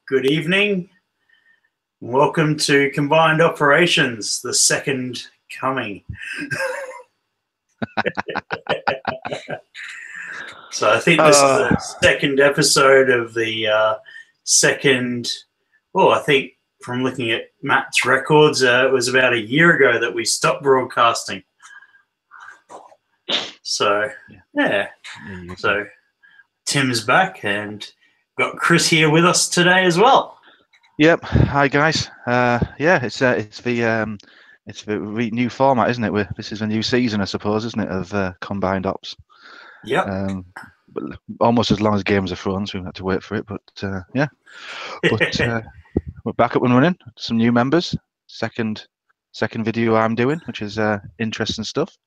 Good evening. Welcome to Combined Operations, the second coming. So I think this is the second episode of the second. Well, I think from looking at Matt's records, it was about a year ago that we stopped broadcasting. So, yeah. So Tim's back and got Chris here with us today as well. Yep. Hi guys. It's the new format, isn't it? This is a new season, I suppose, isn't it, of Combined Ops? Yep. But almost as long as Games of Thrones. We had to wait for it, but yeah. But we're back up and running. Some new members. Second video I'm doing, which is interesting stuff.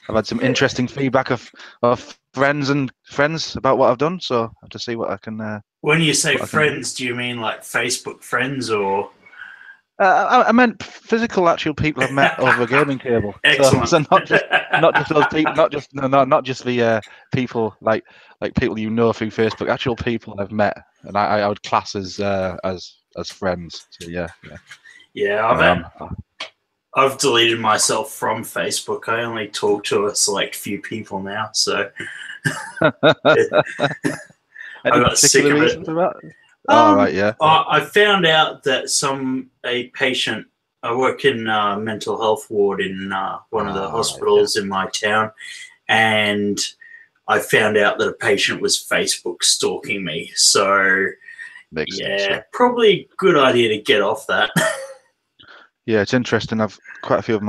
I've had some interesting feedback of friends about what I've done, so I have to see what I can. When you say friends, do you mean like Facebook friends or? I meant physical, actual people I've met over a gaming table. Excellent. So not just those people, not just the people like people you know through Facebook. Actual people I've met, and I would class as friends. So yeah. Yeah, I've deleted myself from Facebook. I only talk to a select few people now, so I got sick of it. Right, yeah. I found out that a patient. I work in mental health ward in one of the hospitals in my town, and I found out that a patient was Facebook stalking me. So, Makes sense. Probably a good idea to get off that. Yeah, it's interesting. I've quite a few of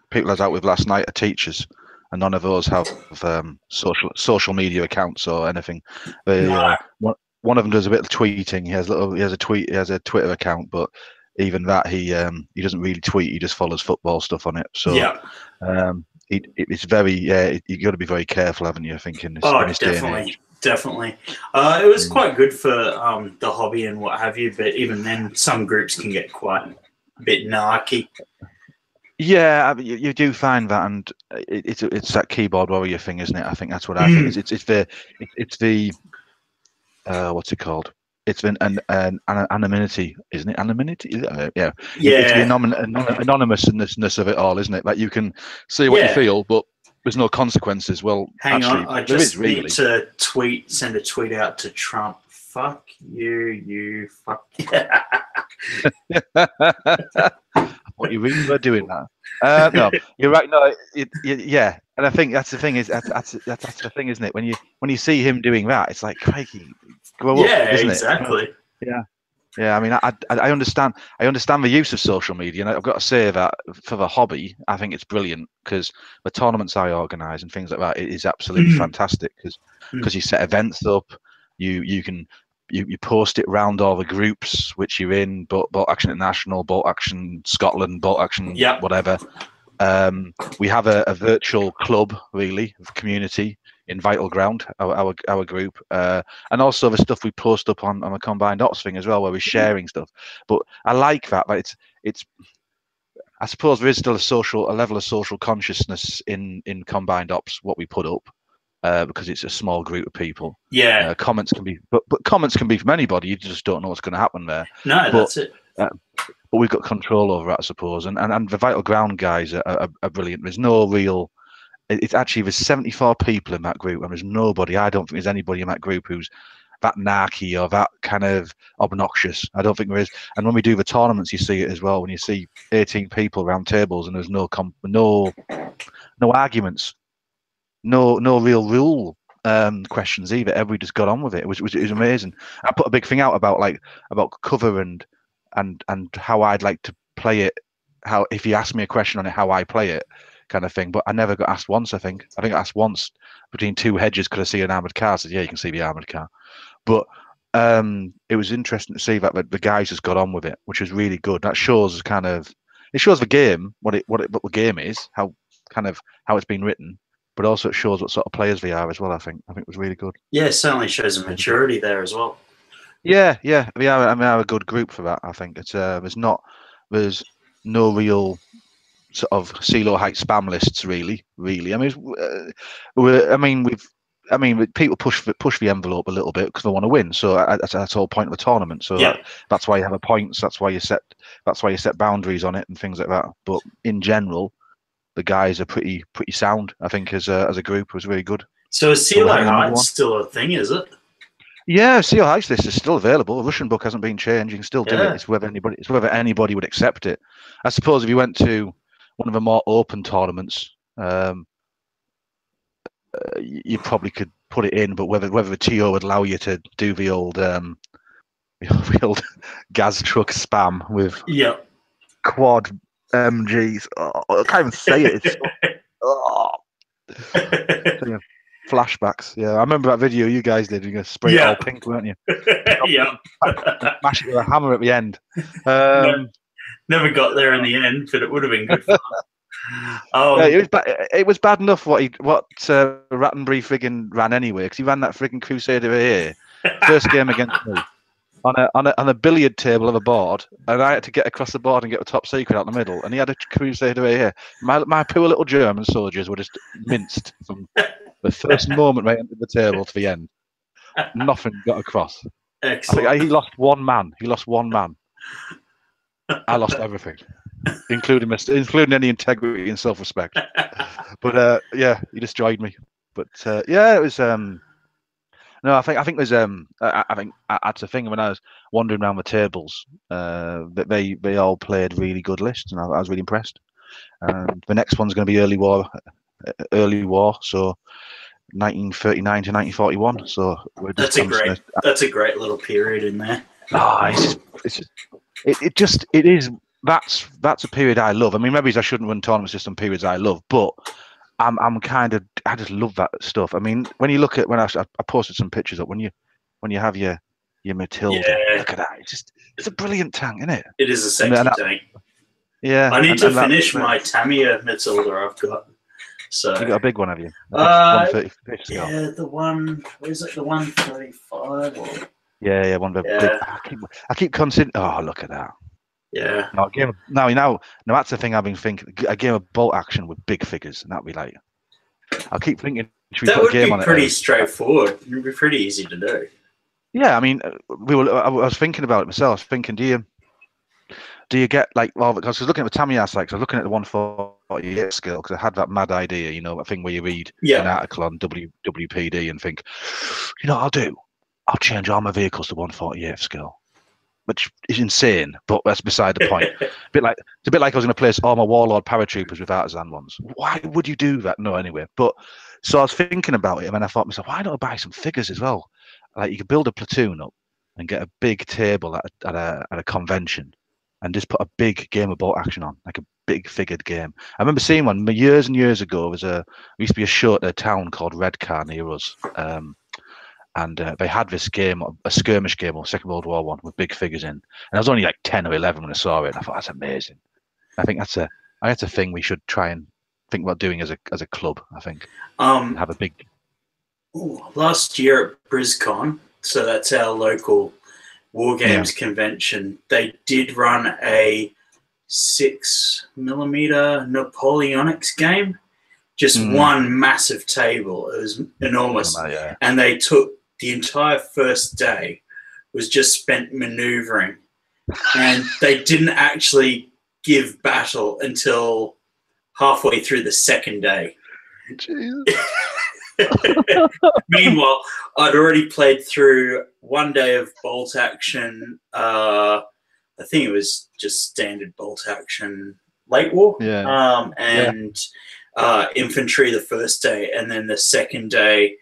people I was out with last night are teachers, and none of those have social media accounts or anything. One of them does a bit of tweeting. He has a Twitter account, but even that he doesn't really tweet. He just follows football stuff on it. So yeah, it's very you got to be very careful, haven't you? I think in this day and age. Definitely. It was quite good for the hobby and what have you, but even then, some groups can get quite a bit narky. Yeah, you do find that, and it's that keyboard warrior thing, isn't it? I think that's what I think. It's the what's it called? It's an anonymity, isn't it? Anonymity, yeah. It's the anonymousness of it all, isn't it? Like you can see what you feel, but there's no consequences. Well, hang actually, on, I just need to send a tweet out to Trump. Fuck you fuck. What you really were doing that? No, you're right. No, yeah, and I think that's the thing that's the thing, isn't it? When you see him doing that, it's like, crikey, grow up, isn't exactly. it? Yeah. I mean, I understand the use of social media, and I've got to say that for the hobby, I think it's brilliant because the tournaments I organise and things like that, it is absolutely fantastic because you set events up, you can. You post it round all the groups which you're in, Bolt Action International, Bolt Action Scotland, Bolt Action whatever. We have a virtual club, really, of community in Vital Ground, our group, and also the stuff we post up on a Combined Ops thing as well, where we're sharing stuff. But I like that. Like it's. I suppose there is still a level of social consciousness in Combined Ops, what we put up. Because it's a small group of people. Yeah. Comments can be, but comments can be from anybody. You just don't know what's going to happen there. No, that's it. But we've got control over it, I suppose. And the Vital Ground guys are brilliant. There's no real. It's actually there's 74 people in that group, and there's nobody. I don't think there's anybody in that group who's that narky or that kind of obnoxious. I don't think there is. And when we do the tournaments, you see it as well. When you see 18 people around tables and there's no arguments. No real rule questions either. Everybody just got on with it. It was amazing. I put a big thing out about cover and how I'd like to play it. How if you ask me a question on it, how I play it, kind of thing. But I never got asked once. I think I asked once between two hedges. Could I see an armored car? I said, yeah, you can see the armored car. But it was interesting to see that the guys just got on with it, which was really good. That shows it shows the game what the game is, how it's been written. But also it shows what sort of players they are as well. I think it was really good. Yeah, it certainly shows a maturity there as well. Yeah. We are a good group for that. I think it's there's no real sort of CeeLo Heights spam lists really. I mean, we've I mean, people push the envelope a little bit because they want to win. So that's the whole point of a tournament. So Yeah. that's why you have a points. That's why you set boundaries on it and things like that. But in general, the guys are pretty sound. I think as a group, it was really good. So is So we're CeeLo having another one. Heights still a thing, is it? Yeah, Seal Heights list is still available. The Russian book hasn't been changed. You can still do Yeah. it. It's whether anybody would accept it. I suppose if you went to one of the more open tournaments, you probably could put it in, but whether the TO would allow you to do the old gas truck spam with Yeah. quad MGs. Oh, I can't even say it. It's flashbacks. Yeah, I remember that video you guys did. You spray it all pink, weren't you? Yeah. Mash it with a hammer at the end. Never got there in the end, but it would have been good fun. It was bad enough what Rattenbury frigging ran anyway, because he ran that frigging Crusader here. First game against me on a billiard table of a board, and I had to get across the board and get the top secret out in the middle, and he had a Crusader here. My poor little German soldiers were just minced from the first moment right into the table to the end. Nothing got across. Excellent. I think he lost one man. I lost everything, including any integrity and self-respect. But he destroyed me. But it was. No, I think there's I think that's the thing. When I was wandering around the tables, that they all played really good lists, and I was really impressed. The next one's going to be early war, so 1939 to 1941. So we're just that's a great little period in there. That's a period I love. I mean, maybe I shouldn't run tournaments just on periods I love, but I just love that stuff. I mean, when you look at when I posted some pictures up when you have your Matilda, look at that. It's a brilliant tank, isn't it? It is a sexy tank. Yeah. I need to finish my Tamiya Matilda I've got. So you got a big one, have you? Yeah, the one. Is it the 135? Or... Yeah, one of the big. I keep considering. Oh, look at that. Yeah. Now that's the thing I've been thinking. A game of bolt action with big figures, and that'd be like. I keep thinking. That would be pretty straightforward. It'd be pretty easy to do. Yeah, I mean, I was thinking about it myself. I was thinking, do you get like? Well, because I was looking at the Tamiya sites, I was looking at the 148 scale because I had that mad idea, a thing where you read an article on WPD and think, I'll change all my vehicles to 148 scale. Which is insane, but that's beside the point. It's a bit like I was going to place all my Warlord paratroopers with artisan ones. Why would you do that? No, anyway. But so I was thinking about it, and then I thought to myself, why don't I buy some figures as well? Like you could build a platoon up and get a big table at a convention, and just put a big game of bolt action on, like a big figured game. I remember seeing one years and years ago. There used to be a show at a town called Redcar near us. And they had this game, a skirmish game, or Second World War one, with big figures in. And I was only like 10 or 11 when I saw it. And I thought, that's amazing. I think that's a thing we should try and think about doing as a club, I think. Have a big... Last year at BrizCon, so that's our local War Games convention, they did run a 6mm Napoleonics game. Just one massive table. It was enormous. And they took the entire first day was just spent maneuvering. And they didn't actually give battle until halfway through the second day. Meanwhile, I'd already played through one day of bolt action. I think it was just standard bolt action late war. Infantry the first day, and then the second day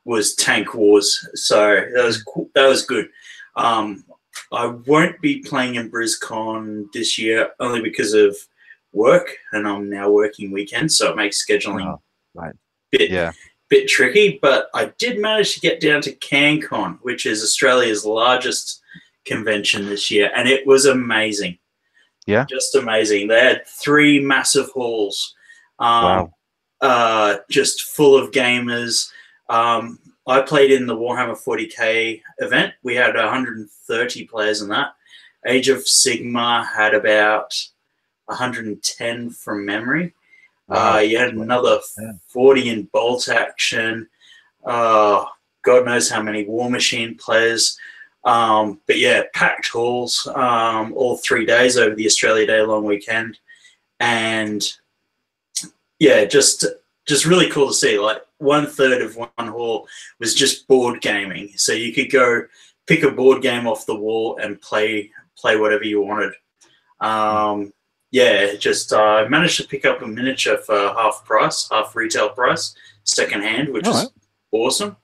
was tank wars. So that was good. I won't be playing in BrizCon this year only because of work, and I'm now working weekends, so it makes scheduling bit tricky. But I did manage to get down to CanCon, which is Australia's largest convention this year, and it was amazing. Yeah, just amazing. They had 3 massive halls, just full of gamers. I played in the Warhammer 40k event. We had 130 players in that. Age of Sigmar had about 110 from memory. Wow. You had another 40 in bolt action. God knows how many War Machine players. But yeah, packed halls all 3 days over the Australia Day long weekend. And yeah, just really cool to see. Like 1/3 of one hall was just board gaming. So you could go pick a board game off the wall and play whatever you wanted. Yeah, just managed to pick up a miniature for half retail price, secondhand, which is awesome.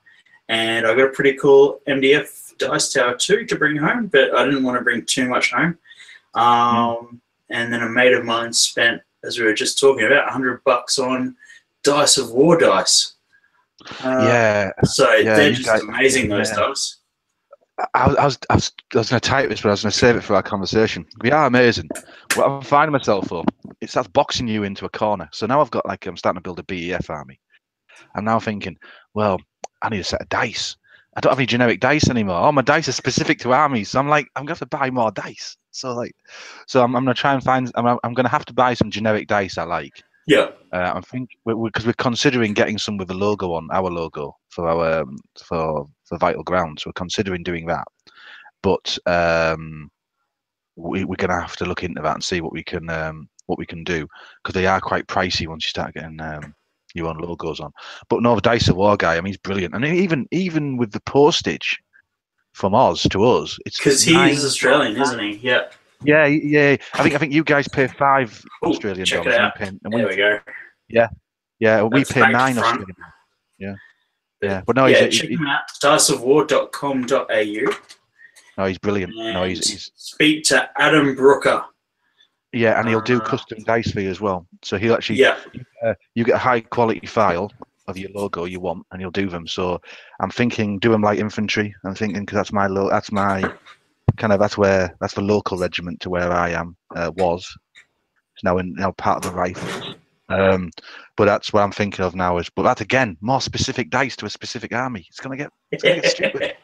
And I got a pretty cool MDF dice tower too to bring home, but I didn't want to bring too much home. And then a mate of mine spent, as we were just talking about, $100 on Dice of War dice. So they're just amazing, those dice. I was going to type this, but I was going to save it for our conversation. They are amazing. What I'm finding myself for, it starts boxing you into a corner. So now I've got I'm starting to build a BEF army. I'm now thinking, well, I need a set of dice. I don't have any generic dice anymore. Oh, my dice are specific to armies. So I'm going to have to buy more dice. So I'm going to try and find, I'm going to have to buy some generic dice I like. Yeah. I think because we're considering getting some with the logo on, our logo for our for Vital Grounds. We're considering doing that, but we're going to have to look into that and see what we can do, because they are quite pricey once you start getting your own logos on. But no, the Dice of War guy, I mean, he's brilliant, and even with the postage from Oz to us, it's because he is Australian, isn't he? Yeah. Yeah. I think you guys pay $5 Australian check dollars. It out. There we go. Yeah. We pay $9 Australian. Yeah. But no, check him out. diceofwar.com.au. No, he's brilliant. No, he's speak to Adam Brooker. Yeah, and he'll do custom dice for you as well. So he'll actually you get a high quality file of your logo you want, and he'll do them. So I'm thinking do them like infantry. I'm thinking because that's my that's the local regiment to where I am was. It's now part of the rifles. But that's what I'm thinking of now. But that's again more specific dice to a specific army. It's gonna get stupid.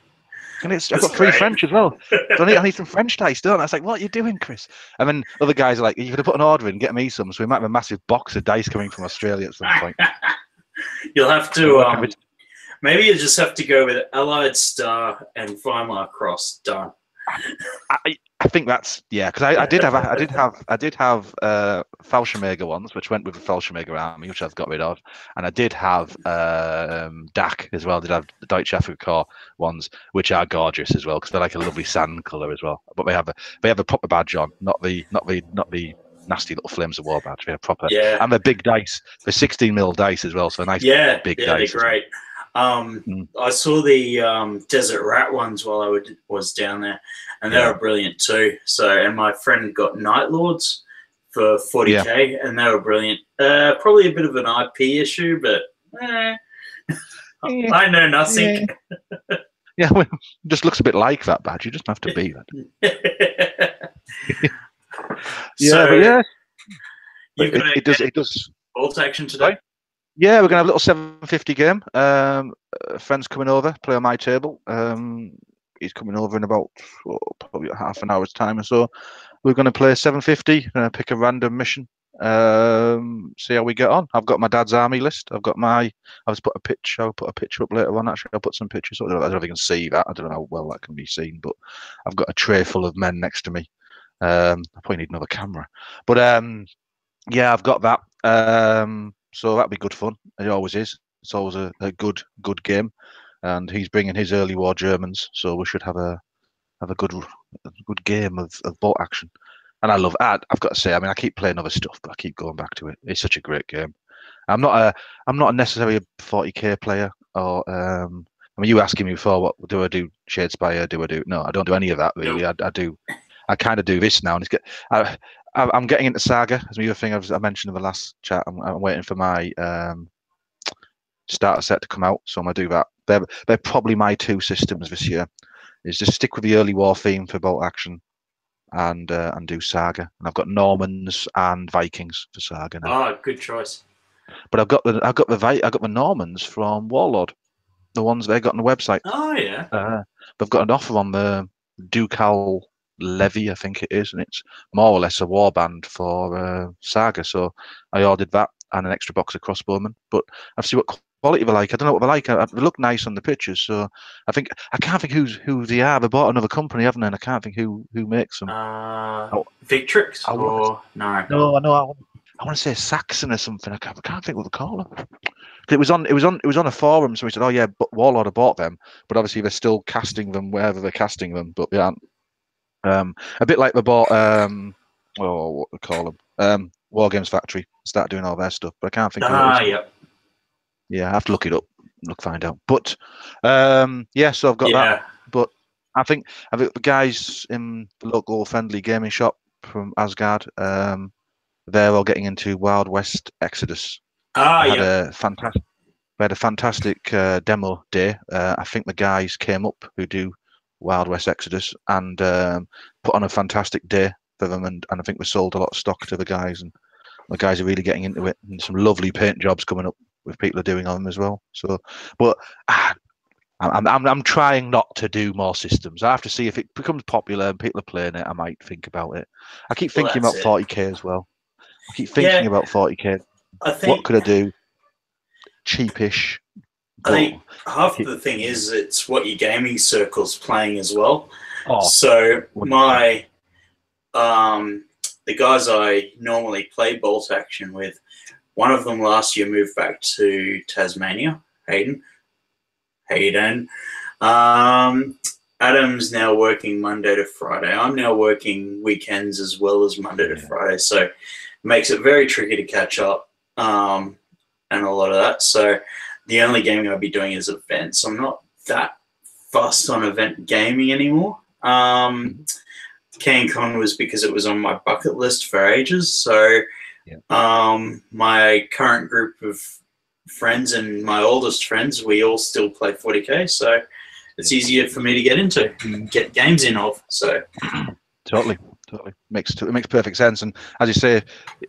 I've got 3 French as well. So I need some French dice, don't I? It's like, what are you doing, Chris? And then other guys are like, you're gonna put an order in, get me some. So we might have a massive box of dice coming from Australia at some point. You'll have to maybe you just have to go with Allied Star and Weimar Cross. Done. I think that's because I did have Fallschirmjäger ones, which went with the Fallschirmjäger army, which I've got rid of, and I did have DAC as well. I did have the Deutsche Afrika ones, which are gorgeous as well because they're like a lovely sand color as well. But they have a proper badge on, not the nasty little Flames of War badge. We have proper, and they're big dice. They're 16mm dice as well, so a nice big dice. They're great. I saw the Desert Rat ones while I was down there, and they were brilliant too. So, and my friend got Night Lords for 40k, and they were brilliant. Probably a bit of an IP issue, but I know nothing. Well, it just looks a bit like that badge. You just have to be that. It does. Bolt action today. Sorry? Yeah, we're gonna have a little 750 game. A friend's coming over, play on my table. He's coming over in about probably half an hour's time or so. We're gonna play 750. Pick a random mission. See how we get on. I've got my dad's army list. I'll put a picture up later on. Actually, I'll put some pictures. I don't know if you can see that. I don't know how well that can be seen, but I've got a tray full of men next to me. I probably need another camera, but I've got that. So that'll be good fun. It always is. It's always a good game, and he's bringing his early war Germans, so we should have a good game of bolt action. And I've got to say, I mean, I keep playing other stuff, but I keep going back to it. It's such a great game. I'm not necessarily a 40k player, or I mean, you were asking me before, what do I do? Shadespire? No, I don't do any of that really. Nope. I kind of do this now, and I'm getting into Saga. As the thing I mentioned in the last chat, I'm waiting for my starter set to come out, so I'm gonna do that. They're probably my 2 systems this year. Is just stick with the early war theme for bolt action, and do Saga. And I've got Normans and Vikings for Saga now. Oh, good choice. But I've got the Normans from Warlord, the ones they got on the website. Oh yeah. They've got an offer on the Ducal Levy, I think it is, and it's more or less a warband for Saga. So I ordered that, and an extra box of crossbowmen. But I've seen what quality they're like. I don't know what they're like. They look nice on the pictures, so I can't think who they are. They bought another company, haven't they? And I can't think who makes them. Victrix I want or no? No, I know. I want to say Saxon or something. I can't think what they call them. It was on a forum, so we said, "Oh yeah, but Warlord have bought them, but obviously they're still casting them wherever they're casting them, but they aren't." A bit like they bought what we call them, War Games Factory, start doing all their stuff, but I can't think. Yep. Yeah, I have to look it up, find out. But yeah, so I've got that. But I think the guys in the local friendly gaming shop from Asgard, they're all getting into Wild West Exodus. We had a fantastic demo day. I think the guys came up who do Wild West Exodus and put on a fantastic day for them, and I think we sold a lot of stock to the guys, and the guys are really getting into it, and some lovely paint jobs coming up with people are doing on them as well. So, but I'm trying not to do more systems. I have to see if it becomes popular and people are playing it. I might think about it. I keep thinking about 40k as well. I keep thinking about 40k. What could I do? Cheapish. I think half the thing is it's what your gaming circle's playing as well. So my the guys I normally play Bolt Action with, one of them last year moved back to Tasmania, Hayden. Adam's now working Monday to Friday. I'm now working weekends as well as Monday to Friday, so it makes it very tricky to catch up and a lot of that. So the only gaming I'll be doing is events. I'm not that fussed on event gaming anymore. CanCon was because it was on my bucket list for ages. So my current group of friends and my oldest friends, we all still play 40k. So it's easier for me to get into and get games in of. So totally. It makes perfect sense. And as you say,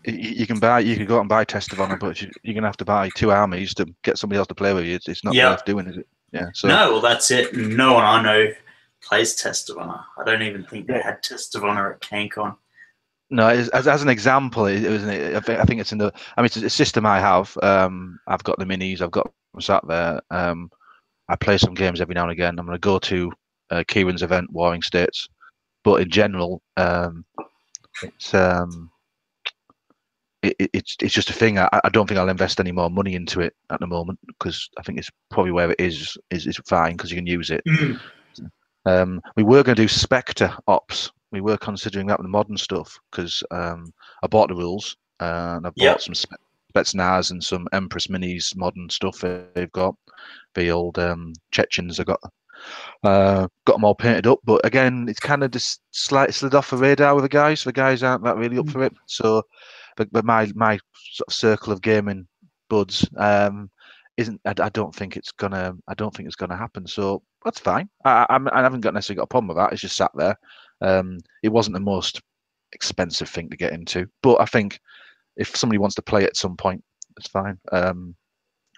you can go out and buy Test of Honor, but you're gonna have to buy 2 armies to get somebody else to play with you. It's not worth doing, is it? Yeah. So no, well that's it. No one I know plays Test of Honor. I don't even think they had Test of Honor at CanCon. No, as an example, I think it's in the. I mean, it's a system I have. I've got the minis. I've got them sat there. I play some games every now and again. I'm going to go to Kieran's event, Warring States. But in general, it's just a thing. I don't think I'll invest any more money into it at the moment because I think it's probably where it is fine because you can use it. We were going to do Spectre Ops. We were considering that with the modern stuff because I bought the rules and I bought some Spetsnaz and some Empress Minis modern stuff they've got. The old Chechens have got them all painted up, but again, it's kind of just slid off the radar with the guys. The guys aren't that really up for it. So, but my sort of circle of gaming buds isn't. I don't think it's gonna happen. So that's fine. I haven't necessarily got a problem with that. It's just sat there. It wasn't the most expensive thing to get into, but I think if somebody wants to play it at some point, it's fine.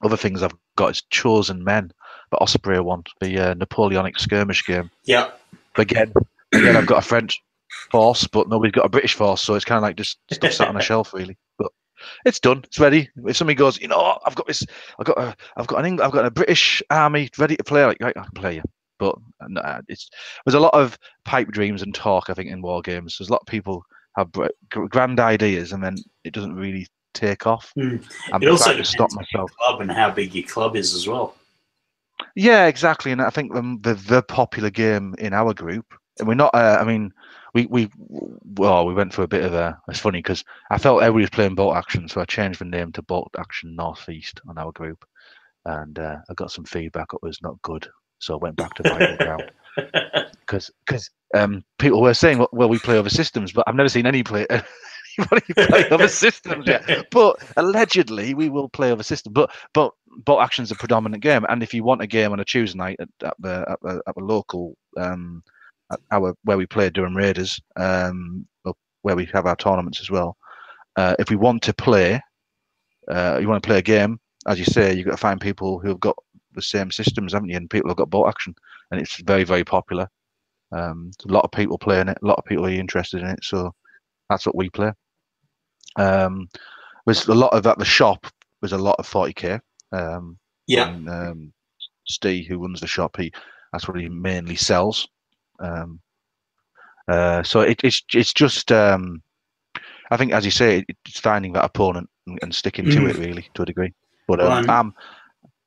Other things I've got is Chosen Men, the Osprey one, the Napoleonic skirmish game. Yeah. Again, I've got a French force, but nobody's got a British force, so it's kind of like just stuff sat on a shelf, really. But it's done. It's ready. If somebody goes, I've got this, I've got a British army ready to play. Like, right, I can play you. But there's a lot of pipe dreams and talk, I think, in war games. There's a lot of people have grand ideas, and then it doesn't really take off. It also depends on your club and how big your club is as well. Yeah, exactly. And I think the popular game in our group, and we're not. We went for a bit of a. It's funny because I felt everybody was playing Bolt Action, so I changed the name to Bolt Action Northeast on our group, and I got some feedback. It was not good, so I went back to Vital Ground because people were saying, well, we play other systems, but I've never seen anybody play other systems yet. But allegedly, we will play other systems. But Bolt Action's a predominant game, and if you want a game on a Tuesday night at the local where we play Durham Raiders, where we have our tournaments as well. If we want to play, you want to play a game, as you say, you've got to find people who have got the same systems, haven't you? And people have got Bolt Action, and it's very, very popular. A lot of people playing it. A lot of people are interested in it, so that's what we play. was a lot of at the shop was a lot of 40k. Yeah. And Steve, who runs the shop, that's what he mainly sells. So it's just I think, as you say, it's finding that opponent and sticking to it really to a degree. But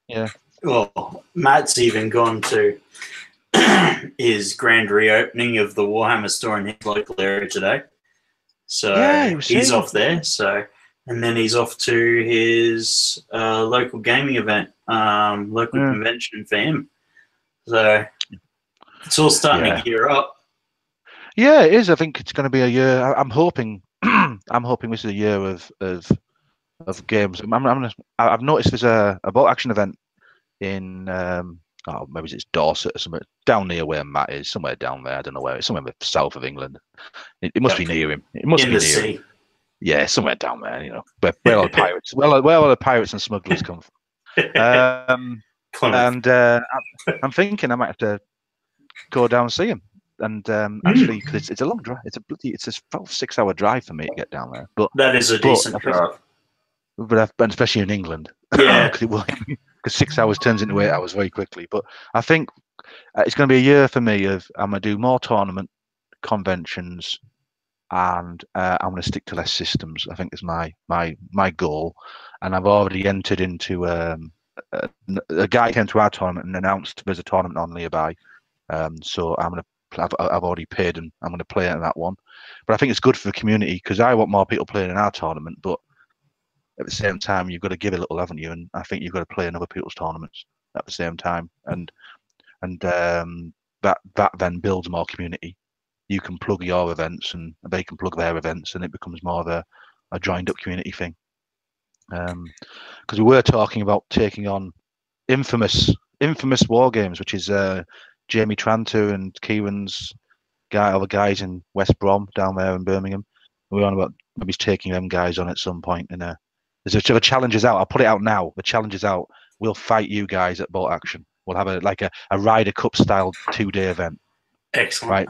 yeah. Well, Matt's even gone to his grand reopening of the Warhammer store in his local area today. So yeah, he's off there. So, and then he's off to his local gaming event, local convention for him. So it's all starting to gear up. Yeah, it is. I think it's going to be a year. I'm hoping. I'm hoping this is a year of games. I've noticed there's a bolt action event in maybe it's Dorset or something down near where Matt is, somewhere down there. I don't know where. It's somewhere in the south of England. It must be near him. It must be near him. Yeah, somewhere down there. You know, where all the pirates, where all the pirates and smugglers come from. And I'm thinking I might have to go down and see him. And actually, because it's a long drive, it's a 6-hour drive for me to get down there. But that is a decent drive. But especially in England, yeah, because 6 hours turns into 8 hours very quickly. But I think it's going to be a year for me of I'm going to do more tournament conventions, and I'm going to stick to less systems. I think is my goal, and I've already entered into a guy came to our tournament and announced there's a tournament on nearby. So I'm going to. I've already paid and I'm going to play in that one. But I think it's good for the community because I want more people playing in our tournament. But at the same time, you've got to give a little, haven't you? And I think you've got to play in other people's tournaments at the same time. And that then builds more community. You can plug your events and they can plug their events, and it becomes more of a joined up community thing. Because we were talking about taking on infamous war games, which is Jamie Tranter and Kieran's other guys in West Brom down there in Birmingham. We're on about maybe taking them guys on at some point. There's a challenge is out. I'll put it out now. The challenge is out. We'll fight you guys at Bolt Action. We'll have a Ryder Cup style 2-day event. Excellent. Right.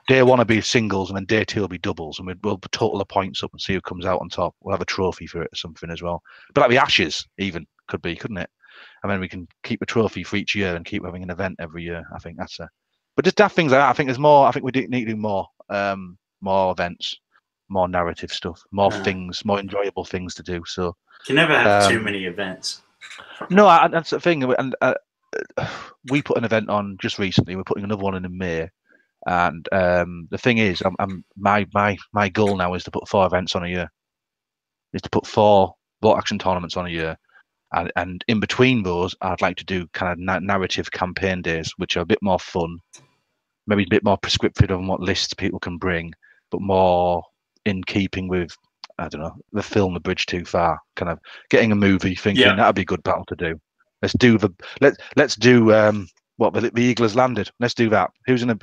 Day one will be singles, and then day 2 will be doubles, and we'll total the points up and see who comes out on top. We'll have a trophy for it or something as well. But like the Ashes, even could be, couldn't it? And then we can keep a trophy for each year and keep having an event every year. I think that's but just that things like that. I think there's more. I think we need to do more events, more narrative stuff, more things, more enjoyable things to do. So you never have too many events. No, that's the thing. And we put an event on just recently. We're putting another one in May. And the thing is, my goal now is to put 4 events on a year. Is to put 4 Bolt Action tournaments on a year. And in between those, I'd like to do kind of narrative campaign days, which are a bit more fun, maybe a bit more prescriptive on what lists people can bring, but more in keeping with, I don't know, the film The Bridge Too Far, kind of getting a movie, thinking that'd be a good battle to do. Let's do what the Eagle Has Landed. Let's do that. Who's gonna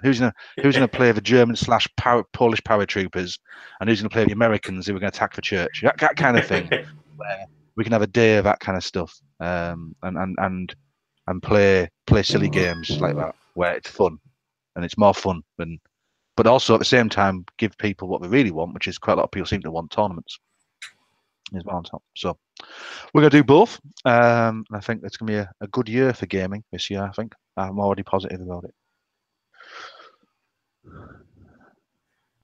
play the German / Polish paratroopers, and who's gonna play the Americans who are gonna attack the church? That kind of thing. Where we can have a day of that kind of stuff, and play silly games like that where it's fun, and it's more fun but also at the same time give people what they really want, which is quite a lot of people seem to want tournaments as well on top. So we're going to do both. I think it's going to be a good year for gaming this year. I think I'm already positive about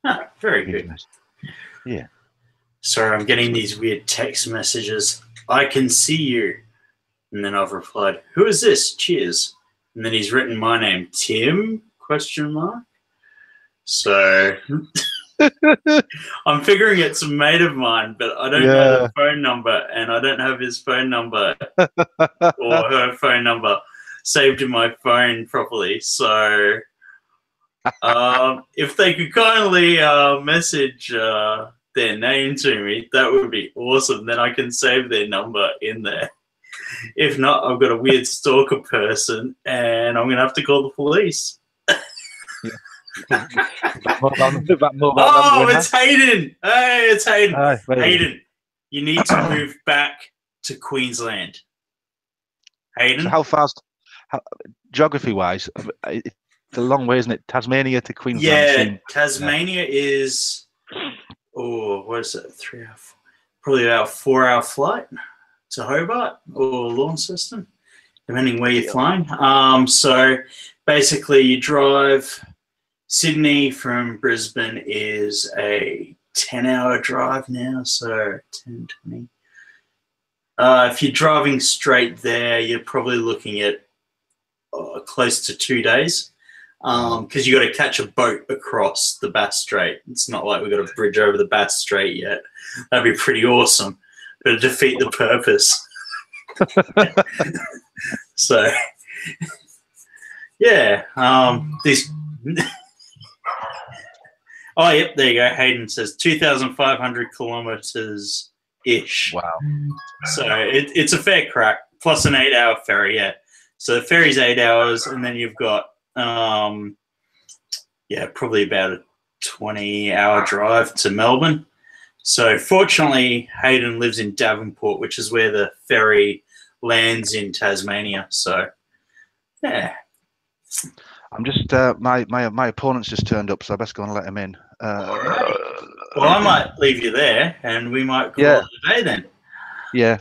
it. Very good. Yeah. Sorry, I'm getting these weird text messages. I can see you. And then I've replied, who is this? Cheers. And then he's written my name, Tim, ? So I'm figuring it's a mate of mine, but I don't know the phone number, and I don't have his phone number or her phone number saved in my phone properly. So if they could kindly message their name to me, that would be awesome. Then I can save their number in there. If not, I've got a weird stalker person, and I'm going to have to call the police. It's Hayden. Hey, it's Hayden. Hayden, you need to move back to Queensland. Hayden? So how fast, geography-wise, it's a long way, isn't it? Tasmania to Queensland. Yeah, Tasmania is... Oh, what is it? 3 or 4? probably about a 4-hour flight to Hobart or Launceston, depending where you're flying. So basically you drive. Sydney from Brisbane is a 10-hour drive now, so 10, 20. If you're driving straight there, you're probably looking at close to 2 days, because you got to catch a boat across the Bass Strait. It's not like we've got a bridge over the Bass Strait yet. That'd be pretty awesome, but it'd defeat the purpose. So, yeah, this. Oh, yep, there you go. Hayden says 2,500 kilometers ish. Wow. So it's a fair crack, plus an 8-hour ferry, yeah. So the ferry's 8 hours, and then you've got, probably about a 20-hour drive to Melbourne. So fortunately, Hayden lives in Devonport, which is where the ferry lands in Tasmania. So, yeah. I'm just my opponent's just turned up, so I best go and let him in. Well, I might leave you there, and we might call it a day then. Yeah.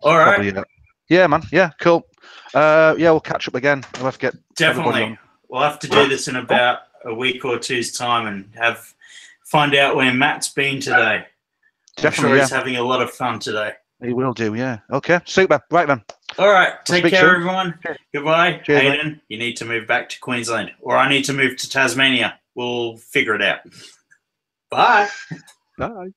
All right. Probably, yeah, man. Yeah, cool. We'll catch up again. We'll have to get definitely. We'll have to do this in about a week or two's time and find out where Matt's been today. Definitely, I'm sure he's having a lot of fun today. He will do, yeah. Okay, super. Right then. All right. Take care, everyone. Goodbye. Cheers, Hayden, mate. you need to move back to Queensland, or I need to move to Tasmania. We'll figure it out. Bye. Bye.